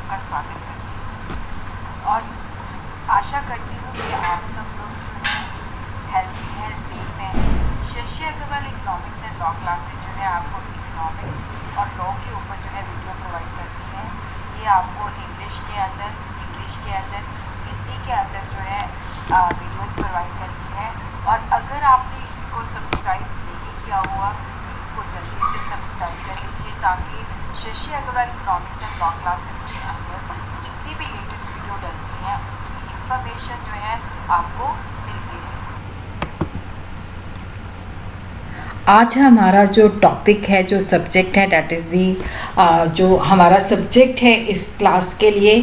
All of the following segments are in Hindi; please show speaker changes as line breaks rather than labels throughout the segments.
सबका स्वागत करती हूँ और आशा करती हूँ कि आप सब लोग जो है हेल्दी हैं, सेफ हैं। Shashi Agarwal economics and law classes जो है आपको इकोनॉमिक्स और लॉ के ऊपर जो है वीडियो प्रोवाइड करती है। ये आपको इंग्लिश के अंदर, हिंदी के अंदर जो है वीडियोस प्रोवाइड करती है। और अगर आपने इसको सब्सक्राइब नहीं किया हुआ तो इसको जल्दी से सब्सक्राइब कर लीजिए ताकि Shashi Agarwal economics and law classes के अंदर जितनी भी लेटेस्ट वीडियो डलती हैं उनकी इंफॉर्मेशन जो है आपको मिलती रहेगी।
आज हमारा जो टॉपिक है, जो सब्जेक्ट है, डैट इज़ दी जो हमारा सब्जेक्ट है इस क्लास के लिए,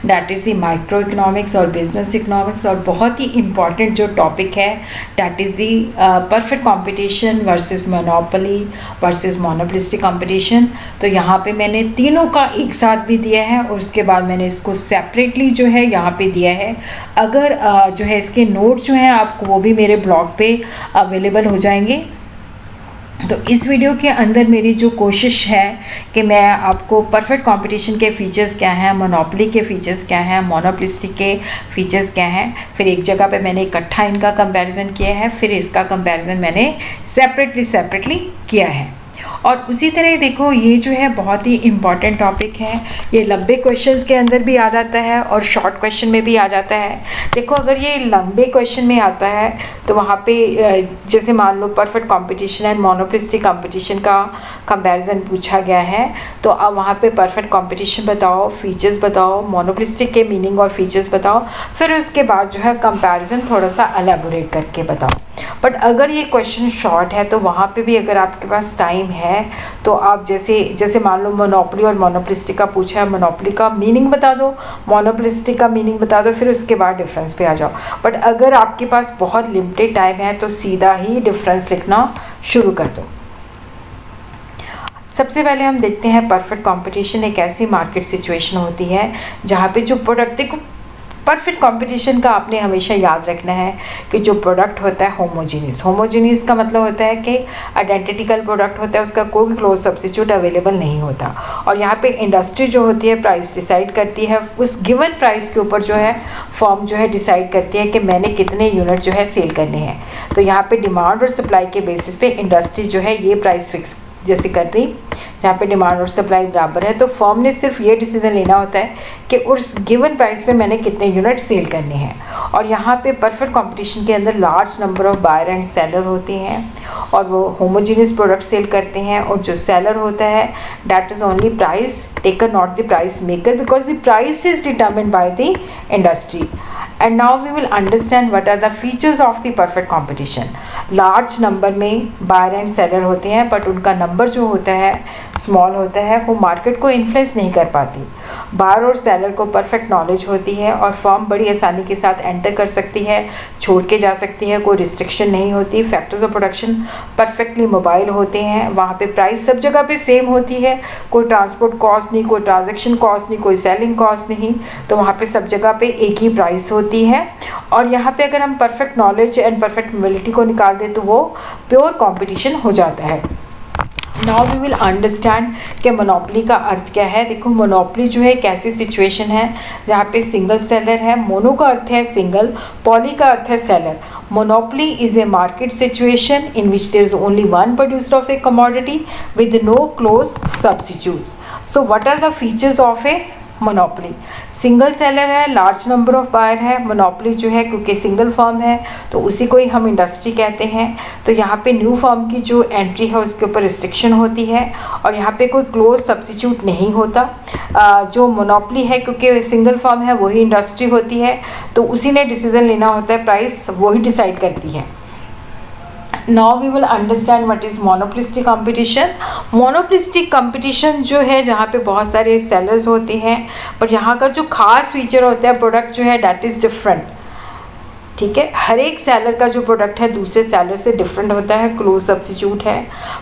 that is the micro economics और बिजनेस इकोनॉमिक्स। और बहुत ही इम्पॉर्टेंट जो टॉपिक है that is the perfect competition versus monopoly versus monopolistic competition. तो यहाँ पे मैंने तीनों का एक साथ भी दिया है और उसके बाद मैंने इसको सेपरेटली जो है यहाँ पे दिया है। अगर जो है इसके नोट जो हैं आपको वो भी मेरे ब्लॉग पे अवेलेबल हो जाएंगे। तो इस वीडियो के अंदर मेरी जो कोशिश है कि मैं आपको परफेक्ट कंपटीशन के फ़ीचर्स क्या हैं, मोनोपोली के फ़ीचर्स क्या हैं, मोनोपोलिस्टिक के फ़ीचर्स क्या हैं, फिर एक जगह पे मैंने इकट्ठा इनका कंपैरिजन किया है, फिर इसका कंपैरिजन मैंने सेपरेटली किया है। और उसी तरह देखो ये जो है बहुत ही इम्पॉर्टेंट टॉपिक है। ये लंबे क्वेश्चंस के अंदर भी आ जाता है और शॉर्ट क्वेश्चन में भी आ जाता है। देखो अगर ये लंबे क्वेश्चन में आता है तो वहाँ पे जैसे मान लो perfect competition and monopolistic competition का कंपैरिजन पूछा गया है तो अब वहाँ पे परफेक्ट कंपटीशन बताओ, फीचर्स बताओ, मोनोपोलिस्टिक के मीनिंग और फीचर्स बताओ, फिर उसके बाद जो है कंपैरिजन थोड़ा सा एलेबोरेट करके बताओ। बट अगर ये क्वेश्चन शॉर्ट है तो वहाँ पे भी अगर आपके पास टाइम है तो आप जैसे मान लो मोनोपोली और मोनोपोलिस्टिक का पूछा है, मोनोपोली का मीनिंग बता दो, मोनोपोलिस्टिक का मीनिंग बता दो, फिर उसके बाद डिफरेंस पे आ जाओ। बट अगर आपके पास बहुत लिमिटेड टाइम है तो सीधा ही डिफरेंस लिखना शुरू कर दो। सबसे पहले हम देखते हैं परफेक्ट कंपटीशन एक ऐसी मार्केट सिचुएशन होती है जहाँ पे जो प्रोडक्ट, देखो परफेक्ट कंपटीशन का आपने हमेशा याद रखना है कि जो प्रोडक्ट होता है होमोजीनियस का मतलब होता है कि आइडेंटिकल प्रोडक्ट होता है, उसका कोई क्लोज सब्स्टिट्यूट अवेलेबल नहीं होता। और यहाँ पे इंडस्ट्री जो होती है प्राइस डिसाइड करती है, उस गिवन प्राइस के ऊपर जो है फर्म जो है डिसाइड करती है कि मैंने कितने यूनिट जो है सेल करने हैं। तो यहाँ पे डिमांड और सप्लाई के बेसिस पे इंडस्ट्री जो है ये प्राइस फिक्स जैसे कर रही, जहाँ पे डिमांड और सप्लाई बराबर है तो फर्म ने सिर्फ ये डिसीजन लेना होता है कि उस गिवन प्राइस पे मैंने कितने यूनिट सेल करने हैं। और यहाँ पे परफेक्ट कंपटीशन के अंदर large number of buyer and seller होते हैं और वो होमोजीनियस प्रोडक्ट सेल करते हैं। और जो सेलर होता है that is only price taker, not the price maker, because the price is determined by the industry. And now we will understand what are the features of the perfect competition. Large number में बायर एंड सेलर होते हैं बट उनका नंबर जो होता है स्मॉल होता है, वो मार्केट को इन्फ्लुएंस नहीं कर पाती। बायर और सेलर को परफेक्ट नॉलेज होती है और फर्म बड़ी आसानी के साथ एंटर कर सकती है, छोड़ के जा सकती है, कोई रिस्ट्रिक्शन नहीं होती। Factors of production perfectly mobile होते हैं, वहाँ पे प्राइस सब जगह पे सेम होती है, कोई ट्रांसपोर्ट कॉस्ट नहीं, कोई ट्रांजेक्शन कॉस्ट नहीं, कोई सेलिंग कॉस्ट नहीं, तो वहाँ पे सब जगह पे एक ही प्राइस होती है। और यहाँ पे अगर हम perfect knowledge and perfect mobility को निकाल दें तो वो प्योर कॉम्पिटिशन हो जाता है। नाउ वी विल अंडरस्टैंड कि मोनोपोली का अर्थ क्या है। देखो मोनोपोली जो है एक ऐसी सिचुएशन है जहाँ पे सिंगल सेलर है। मोनो का अर्थ है सिंगल, पॉली का अर्थ है seller. Monopoly is a market situation in which there is only one producer of a commodity with no close substitutes. So what are the features of a monopoly? Single seller है, लार्ज नंबर ऑफ बायर है। मोनोपोली जो है क्योंकि सिंगल फर्म है तो उसी को ही हम इंडस्ट्री कहते हैं। तो यहाँ पे न्यू फर्म की जो एंट्री है उसके ऊपर रिस्ट्रिक्शन होती है और यहाँ पे कोई क्लोज सब्स्टिट्यूट नहीं होता। जो मोनोपोली है क्योंकि सिंगल फर्म है वही इंडस्ट्री होती है तो उसी ने डिसीजन लेना होता है, प्राइस वही डिसाइड करती है। Now we will understand what is monopolistic competition. Monopolistic competition जो है जहाँ पे बहुत सारे सेलर्स होते हैं पर यहाँ का जो खास फीचर होता है प्रोडक्ट जो है डैट इज़ डिफरेंट। ठीक है। हर एक सेलर का जो प्रोडक्ट है दूसरे सेलर से डिफरेंट होता है, क्लोज सब्स्टिट्यूट है।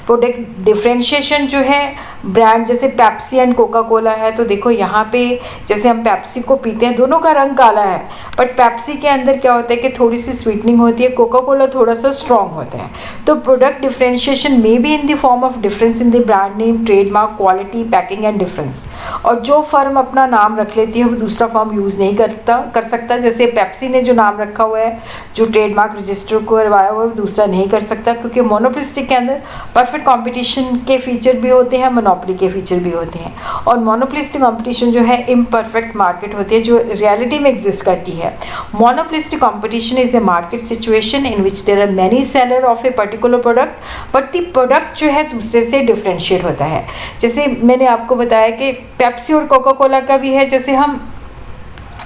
प्रोडक्ट डिफरेंशिएशन जो है ब्रांड, जैसे पेप्सी एंड कोका कोला है, तो देखो यहाँ पे जैसे हम पेप्सी को पीते हैं, दोनों का रंग काला है, बट पेप्सी के अंदर क्या होता है कि थोड़ी सी स्वीटनिंग होती है, कोका कोला थोड़ा सा स्ट्रॉन्ग होता है। तो product differentiation may be in the form of difference in the brand name, trademark, quality, packing and difference. और जो फर्म अपना नाम रख लेती है वो दूसरा फर्म यूज़ नहीं कर सकता। जैसे पेप्सी ने जो नाम रखा हुआ है, जो ट्रेडमार्क रजिस्टर करवाया हुआ है, दूसरा नहीं कर सकता, क्योंकि मोनोपोलिस्टिक के अंदर परफेक्ट कंपटीशन के फीचर भी होते हैं, मोनोपोली के फीचर भी होते हैं। और मोनोपोलिस्टिक कंपटीशन जो है इम्परफेक्ट मार्केट होती है, जो रियलिटी में एग्जिस्ट करती है। Monopolistic competition is a market situation in which there are many seller of a particular product, but the product जो है दूसरे से डिफरेंशिएट होता है। जैसे मैंने आपको बताया कि पेप्सी और कोका कोला का भी है। जैसे हम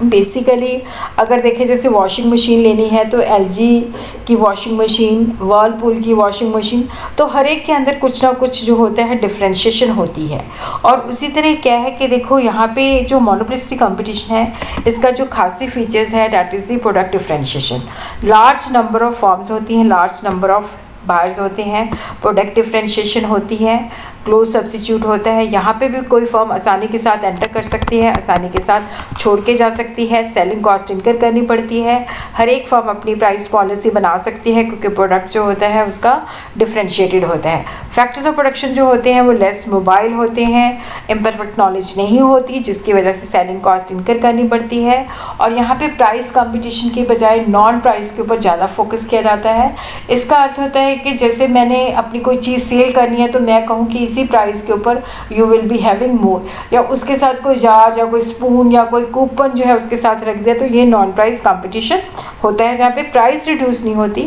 बेसिकली अगर देखें, जैसे वॉशिंग मशीन लेनी है तो एलजी की वॉशिंग मशीन, वर्लपूल की वॉशिंग मशीन, तो हर एक के अंदर कुछ ना कुछ जो होता है डिफरेंशिएशन होती है। और उसी तरह क्या है कि देखो यहाँ पे जो मोनोपोलिस्टिक कंपटीशन है, इसका जो खासी फीचर्स है that is the product differentiation. Large number of forms होती हैं, लार्ज नंबर ऑफ बायर्स होते हैं, प्रोडक्ट डिफरेंशिएशन होती है, क्लोज सब्स्टिट्यूट होता है। यहाँ पे भी कोई फर्म आसानी के साथ एंटर कर सकती है, आसानी के साथ छोड़ के जा सकती है, सेलिंग कॉस्ट इनकर करनी पड़ती है। हर एक फर्म अपनी प्राइस पॉलिसी बना सकती है, क्योंकि प्रोडक्ट जो होता है उसका डिफरेंशिएटेड होता है। फैक्टर्स ऑफ प्रोडक्शन जो होते हैं वो लेस मोबाइल होते हैं, इम्परफेक्ट नॉलेज नहीं होती, जिसकी वजह से सेलिंग कॉस्ट इनकर करनी पड़ती है। और यहाँ पे प्राइस कंपटीशन के बजाय नॉन प्राइस के ऊपर ज़्यादा फोकस किया जाता है। इसका अर्थ होता है कि जैसे मैंने अपनी कोई चीज़ सेल करनी है तो मैं कहूँ कि इसी प्राइस के ऊपर you will be having more, या उसके साथ कोई जार या कोई स्पून या कोई कूपन जो है उसके साथ रख दिया, तो ये नॉन प्राइस कंपटीशन होता है, जहाँ पे प्राइस रिड्यूस नहीं होती,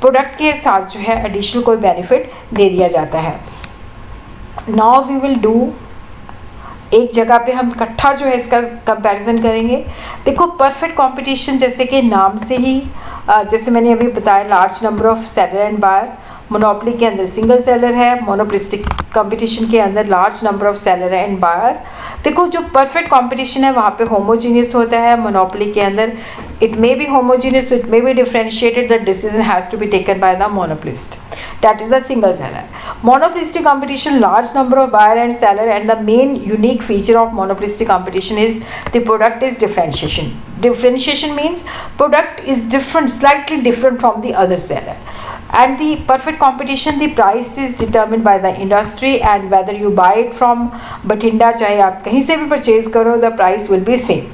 प्रोडक्ट के साथ जो है एडिशनल कोई बेनिफिट दे दिया जाता है। नाउ वी विल डू, एक जगह पे हम इकट्ठा जो है इसका कंपैरिजन करेंगे। देखो परफेक्ट कंपटीशन जैसे कि नाम से ही, जैसे मैंने अभी बताया, large number of seller and buyer. Monopoly के अंदर सिंगल सेलर है, मोनोपोलिस्टिक कंपटीशन के अंदर large number of seller and buyer. देखो जो परफेक्ट कंपटीशन है वहाँ पे होमोजीनियस होता है, मोनोपोली के अंदर it may be homogeneous, it may be differentiated, the decision has to be taken by the monopolist, that is the single seller. Monopolistic competition, large number of buyer and seller, and the main unique feature of monopolistic competition is the product is differentiation. Differentiation means product is different, slightly different from the other seller. And the perfect competition, the price is determined by the industry, and whether you buy it from Bathinda, चाहे आप कहीं से भी परचेज करो, the price will be same.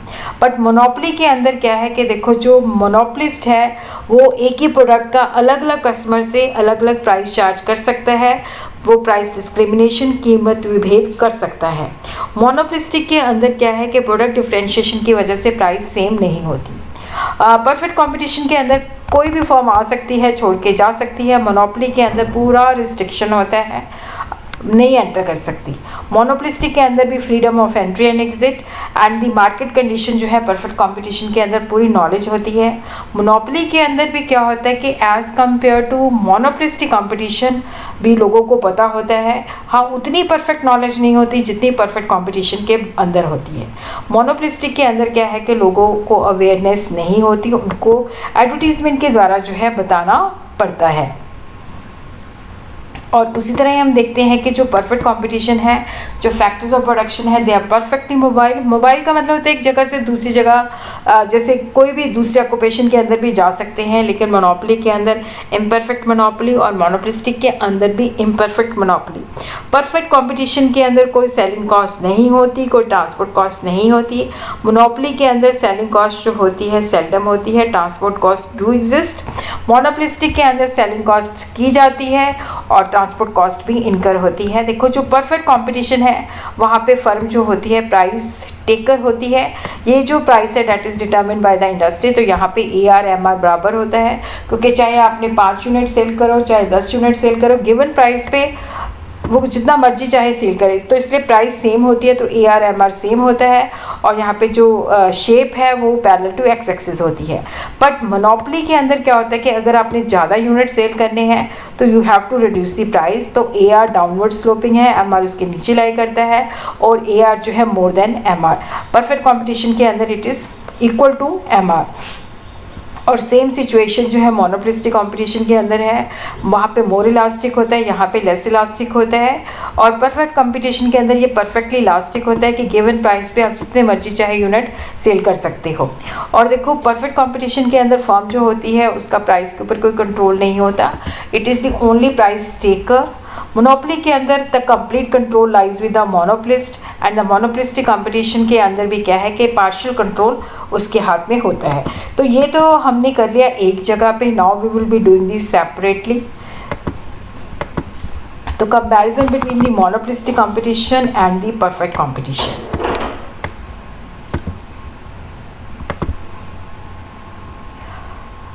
But monopoly के अंदर क्या है कि देखो जो मोनोपोलिस्ट है वो एक ही प्रोडक्ट का अलग अलग कस्टमर से अलग अलग प्राइस चार्ज कर सकता है, वो प्राइस डिस्क्रिमिनेशन, कीमत विभेद कर सकता है। मोनोपोलिस्टिक के अंदर क्या है कि प्रोडक्ट डिफरेंशिएशन की वजह से प्राइस सेम नहीं होती। परफेक्ट कंपटीशन के अंदर कोई भी फर्म आ सकती है, छोड़ के जा सकती है। मोनोपोली के अंदर पूरा रिस्ट्रिक्शन होता है, नहीं एंटर कर सकती। मोनोपोलिस्टिक के अंदर भी freedom of entry and exit, and the market condition जो है परफेक्ट कंपटीशन के अंदर पूरी नॉलेज होती है। मोनोपोली के अंदर भी क्या होता है कि as compare to monopolistic competition भी लोगों को पता होता है, हाँ उतनी परफेक्ट नॉलेज नहीं होती जितनी परफेक्ट कंपटीशन के अंदर होती है। मोनोपोलिस्टिक के अंदर क्या है कि लोगों को अवेयरनेस नहीं होती, उनको एडवर्टीजमेंट के द्वारा जो है बताना पड़ता है। और उसी तरह ही हम देखते हैं कि जो परफेक्ट कंपटीशन है, जो फैक्टर्स ऑफ प्रोडक्शन है, they are perfectly mobile. Mobile का मतलब होता है एक जगह से दूसरी जगह, जैसे कोई भी दूसरे ऑक्यूपेशन के अंदर भी जा सकते हैं, लेकिन मोनोपोली के अंदर इम्परफेक्ट मोनोपोली, और मोनोपोलिस्टिक के अंदर भी इम्परफेक्ट मोनोपोली। परफेक्ट कंपटीशन के अंदर कोई सेलिंग कॉस्ट नहीं होती, कोई ट्रांसपोर्ट कॉस्ट नहीं होती। मोनोपोली के अंदर सेलिंग कॉस्ट जो होती है सेल्डम होती है, transport cost do exist. Monopolistic के अंदर सेलिंग कॉस्ट की जाती है और ट्रांसपोर्ट कॉस्ट भी इनकर होती है। देखो जो परफेक्ट कंपटीशन है वहाँ पे फर्म जो होती है प्राइस टेकर होती है। ये जो प्राइस है that is determined by the industry, तो यहाँ पे AR MR बराबर होता है, क्योंकि चाहे आपने 5 यूनिट सेल करो चाहे 10 यूनिट सेल करो, गिवन प्राइस पे वो जितना मर्जी चाहे सेल करे, तो इसलिए प्राइस सेम होती है, तो AR MR सेम होता है। और यहाँ पे जो शेप है वो पैरेलल टू एक्स एक्सिस होती है। बट मोनोपोली के अंदर क्या होता है कि अगर आपने ज़्यादा यूनिट सेल करने हैं तो you have to reduce the price, तो AR डाउनवर्ड स्लोपिंग है, MR उसके नीचे लाई करता है, और AR जो है more than MR। Perfect competition के अंदर it is equal to MR। और सेम सिचुएशन जो है मोनोपोलिस्टिक कंपटीशन के अंदर है, वहाँ पे मोर इलास्टिक होता है, यहाँ पे लेस इलास्टिक होता है। और परफेक्ट कंपटीशन के अंदर ये परफेक्टली इलास्टिक होता है कि गिवन प्राइस पे आप जितने मर्जी चाहे यूनिट सेल कर सकते हो। और देखो परफेक्ट कंपटीशन के अंदर फर्म जो होती है उसका प्राइस के ऊपर कोई कंट्रोल नहीं होता, it is the only price taker. Monopoly के अंदर the complete control lies with the monopolist, and the monopolistic competition के अंदर भी क्या है कि पार्शियल कंट्रोल उसके हाथ में होता है। तो ये तो हमने कर लिया एक जगह पे, now we will be doing this separately. तो comparison between the monopolistic competition and the perfect competition.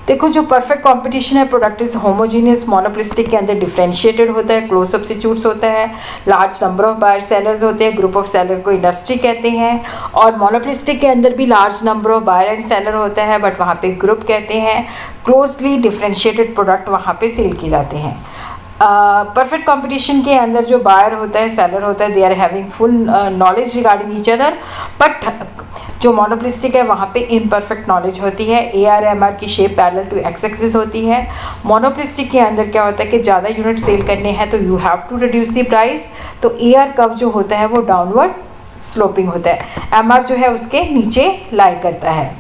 देखो जो परफेक्ट कंपटीशन है, प्रोडक्ट इज होमोजीनियस, मोनोपोलिस्टिक के अंदर डिफरेंशिएटेड होता है, क्लोज सब्स्टिट्यूट्स होता है, large number of buyer sellers होते हैं, ग्रुप ऑफ सेलर को इंडस्ट्री कहते हैं। और मोनोपोलिस्टिक के अंदर भी large number of buyer and seller होता है, बट वहाँ पे ग्रुप कहते हैं। क्लोजली डिफरेंशिएटेड प्रोडक्ट वहाँ पे सेल किए जाते हैं। परफेक्ट कंपटीशन के अंदर जो बायर होता है, सेलर होता है, they are having full knowledge regarding each other, but जो मोनोपोलिस्टिक है वहाँ पे इम्परफेक्ट नॉलेज होती है। AR/MR की shape parallel to x axis होती है। मोनोपोलिस्टिक के अंदर क्या होता है कि ज़्यादा यूनिट सेल करने हैं तो you have to reduce the price, तो AR कर्व जो होता है वो डाउनवर्ड स्लोपिंग होता है, MR जो है उसके नीचे लाई करता है।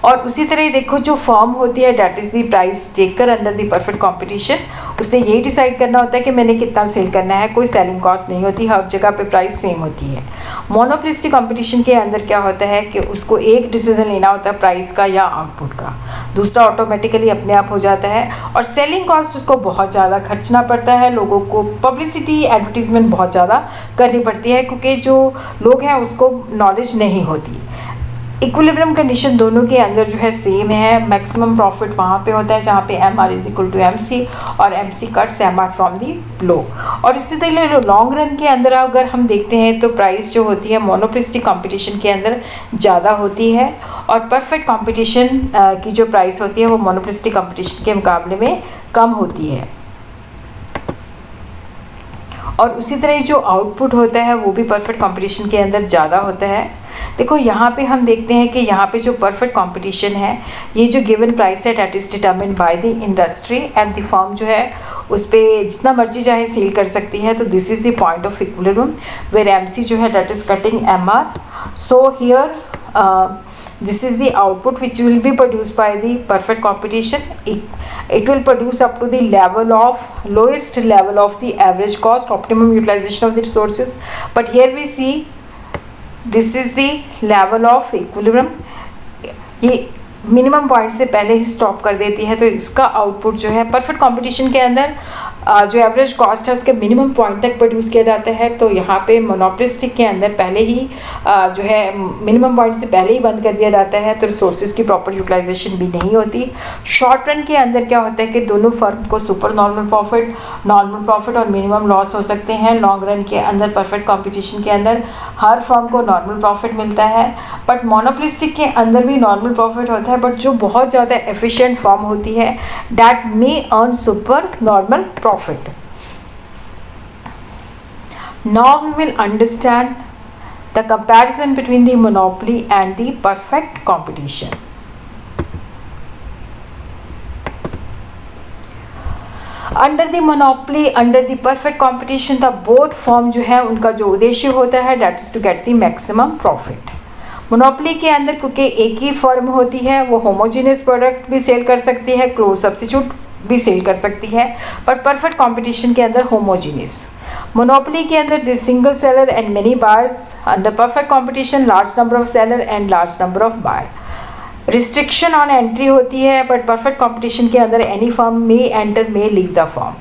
और उसी तरह देखो जो फर्म होती है that is the price taker under the perfect competition, उसने यही डिसाइड करना होता है कि मैंने कितना सेल करना है, कोई सेलिंग कॉस्ट नहीं होती, हर जगह पे प्राइस सेम होती है। मोनोपोलिस्टिक कंपटीशन के अंदर क्या होता है कि उसको एक डिसीजन लेना होता है प्राइस का या आउटपुट का, दूसरा ऑटोमेटिकली अपने आप हो जाता है। और सेलिंग कॉस्ट उसको बहुत ज़्यादा खर्चना पड़ता है, लोगों को पब्लिसिटी एडवर्टीजमेंट बहुत ज़्यादा करनी पड़ती है, क्योंकि जो लोग हैं उसको नॉलेज नहीं होती। इक्विलिब्रियम कंडीशन दोनों के अंदर जो है सेम है, मैक्सिमम प्रॉफिट वहाँ पे होता है जहाँ पे MR is equal to MC और MC cuts MR from the low. और इसी तरह लॉन्ग रन के अंदर अगर हम देखते हैं तो प्राइस जो होती है मोनोपोलिस्टिक कंपटीशन के अंदर ज़्यादा होती है, और परफेक्ट कंपटीशन की जो प्राइस होती है वो मोनोपोलिस्टिक कंपटीशन के मुकाबले में कम होती है। और उसी तरह जो आउटपुट होता है वो भी परफेक्ट कंपटीशन के अंदर ज़्यादा होता है। देखो यहाँ पे हम देखते हैं कि यहाँ पे जो परफेक्ट कंपटीशन है, ये जो गिवन प्राइस है that is determined by the industry and the firm जो है उस पर जितना मर्जी चाहे सेल कर सकती है। तो this is the point of equilibrium where MC जो है that is cutting MR। So here this is the output which will be produced by the perfect competition. It will produce up to the level of lowest level of the average cost, optimum utilization of the resources. But here we see this is the level of equilibrium. ये मिनिमम पॉइंट से पहले ही स्टॉप कर देती है, तो इसका आउटपुट जो है परफेक्ट कंपटीशन के अंदर जो एवरेज कॉस्ट है उसके मिनिमम पॉइंट तक प्रोड्यूस किया जाता है। तो यहाँ पे मोनोपोलिस्टिक के अंदर पहले ही जो है मिनिमम पॉइंट से पहले ही बंद कर दिया जाता है, तो रिसोर्सेज की प्रॉपर यूटिलाइजेशन भी नहीं होती। शॉर्ट रन के अंदर क्या होता है कि दोनों फर्म को सुपर नॉर्मल प्रॉफिट और मिनिमम लॉस हो सकते हैं। लॉन्ग रन के अंदर परफेक्ट कॉम्पिटिशन के अंदर हर फर्म को नॉर्मल प्रॉफिट मिलता है, बट मोनोपोलिस्टिक के अंदर भी नॉर्मल प्रॉफिट होता है, बट जो बहुत ज़्यादा एफिशिएंट फर्म होती है that may earn super normal profit. Now we will understand the comparison between the monopoly and the perfect competition. Under the monopoly, under the perfect competition, the both firm जो है उनका जो उद्देश्य होता है that is to get the maximum profit. Monopoly के अंदर क्योंकि एक ही फर्म होती है, वो होमोजीनियस प्रोडक्ट भी सेल कर सकती है, क्लोज सब्स्टिट्यूट भी सेल कर सकती है, बट परफेक्ट कंपटीशन के अंदर होमोजीनियस। मोनोपोली के अंदर this single seller and many buyers, under perfect competition large number of seller and large number of buyer. Restriction on entry होती है, बट परफेक्ट कंपटीशन के अंदर any firm may enter may leave the firm.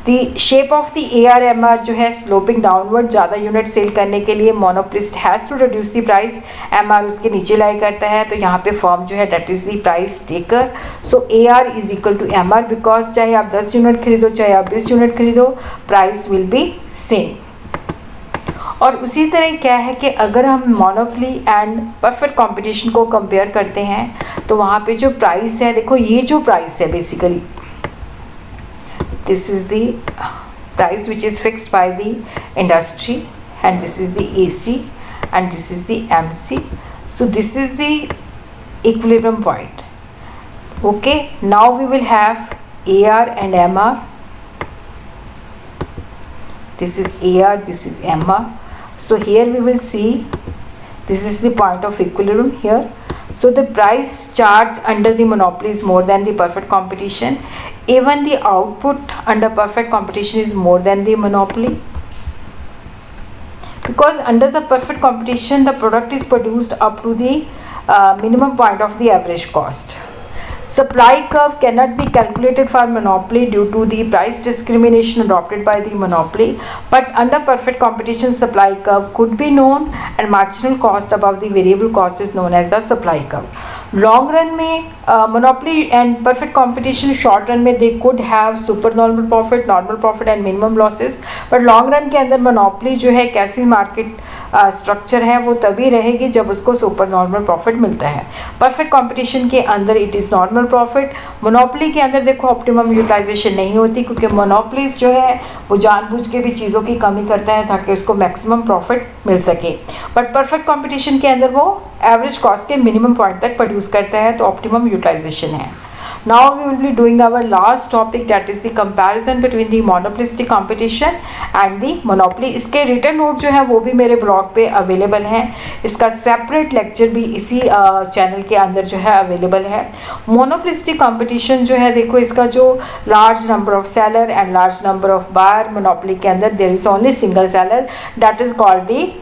The shape of the AR/MR जो है स्लोपिंग डाउनवर्ड, ज़्यादा यूनिट सेल करने के लिए monopolist has to reduce the price, MR उसके नीचे लाई करता है, तो यहाँ पे फर्म जो है that is the price taker. So AR is equal to MR, because चाहे आप 10 यूनिट खरीदो चाहे आप 20 यूनिट खरीदो, प्राइस विल बी सेम। और उसी तरह क्या है कि अगर हम मोनोपोली एंड परफेक्ट कंपटीशन को कंपेयर करते हैं तो वहाँ पे जो प्राइस है, देखो ये जो प्राइस है basically this is the price which is fixed by the industry, and this is the AC and this is the MC. So this is the equilibrium point. Okay, now we will have AR and MR. This is AR, this is MR. So here we will see this is the point of equilibrium here. So the price charge under the monopoly is more than the perfect competition. Even the output under perfect competition is more than the monopoly. Because under the perfect competition, the product is produced up to the minimum point of the average cost. Supply curve cannot be calculated for monopoly due to the price discrimination adopted by the monopoly, but under perfect competition, supply curve could be known and marginal cost above the variable cost is known as the supply curve. Long run में monopoly and perfect competition, short run में they could have super normal profit and minimum losses, but long run के अंदर monopoly जो है कैसी मार्केट स्ट्रक्चर है वो तभी रहेगी जब उसको सुपर नॉर्मल प्रॉफिट मिलता है. परफेक्ट कंपटीशन के अंदर it is normal profit. Monopoly के अंदर देखो ऑप्टिमम यूटिलाइजेशन नहीं होती, क्योंकि मोनोपोलीज जो है वो जानबूझ के भी चीज़ों की कमी करता है ताकि उसको मैक्सिमम प्रॉफिट मिल सके. बट परफेक्ट कंपटीशन के अंदर वो एवरेज कॉस्ट के मिनिमम पॉइंट तक प्रोड्यूस करता है, तो ऑप्टिमम यूटिलाइजेशन है. Now we will be doing our last topic, that is the comparison between the monopolistic competition and the monopoly. इसके रिटर्न नोट जो है वो भी मेरे ब्लॉग पे अवेलेबल हैं. इसका सेपरेट लेक्चर भी इसी चैनल के अंदर जो है अवेलेबल है. मोनोपोलिस्टिक कंपटीशन जो है देखो इसका जो large number of seller and large number of buyer, monopoly के अंदर there is only single seller, that is called the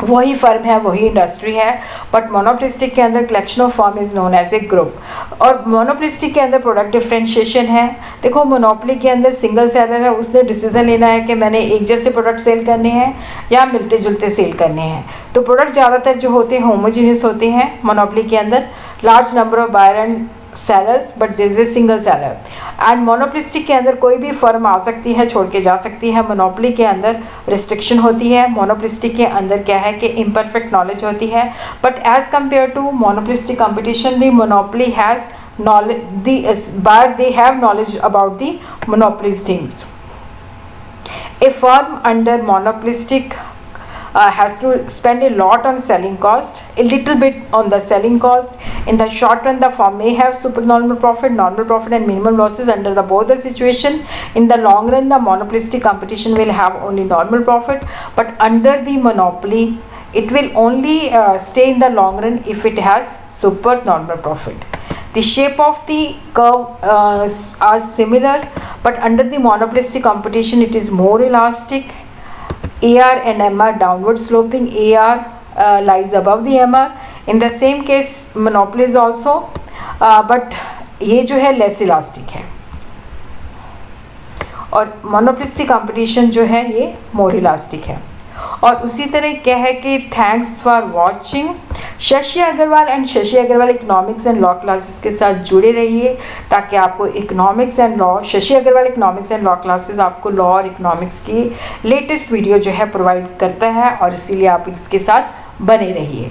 वही फर्म है, वही इंडस्ट्री है. बट मोनोपोलिस्टिक के अंदर collection of firm is known as a group. और मोनोपोलिस्टिक के अंदर प्रोडक्ट डिफ्रेंशिएशन है. देखो मोनोपोली के अंदर सिंगल सेलर है, उसने डिसीजन लेना है कि मैंने एक जैसे प्रोडक्ट सेल करने हैं या मिलते जुलते सेल करने हैं. तो प्रोडक्ट ज़्यादातर जो होते हैं होमोजीनियस होते हैं मोनोपोली के अंदर. Large number of buyer and sellers but there is a single seller. And monopolistic के अंदर कोई भी फर्म आ सकती है, छोड़ के जा सकती है. मोनोपोली के अंदर रिस्ट्रिक्शन होती है. मोनोपोलिस्टिक के अंदर क्या है कि इम्परफेक्ट नॉलेज होती है. But as compare to monopolistic competition, the monopoly has knowledge, the buyer they have knowledge about the monopolies things. A firm under monopolistic has to spend a lot on selling cost, a little bit on the selling cost. In the short run, the firm may have supernormal profit, normal profit and minimum losses under the both the situation. In the long run, the monopolistic competition will have only normal profit, but under the monopoly, it will only stay in the long run if it has supernormal profit. The shape of the curve are similar, but under the monopolistic competition, it is more elastic. AR and MR downward sloping. AR lies above the MR. In the same case, monopoly is also, but ये जो है less elastic है. और monopolistic competition जो है ये more elastic है. और उसी तरह क्या है कि thanks for watching. Shashi Agarwal and Shashi Agarwal economics and law classes के साथ जुड़े रहिए ताकि आपको economics and law, Shashi Agarwal economics and law classes आपको लॉ और इकोनॉमिक्स की लेटेस्ट वीडियो जो है प्रोवाइड करता है, और इसीलिए आप इसके साथ बने रहिए.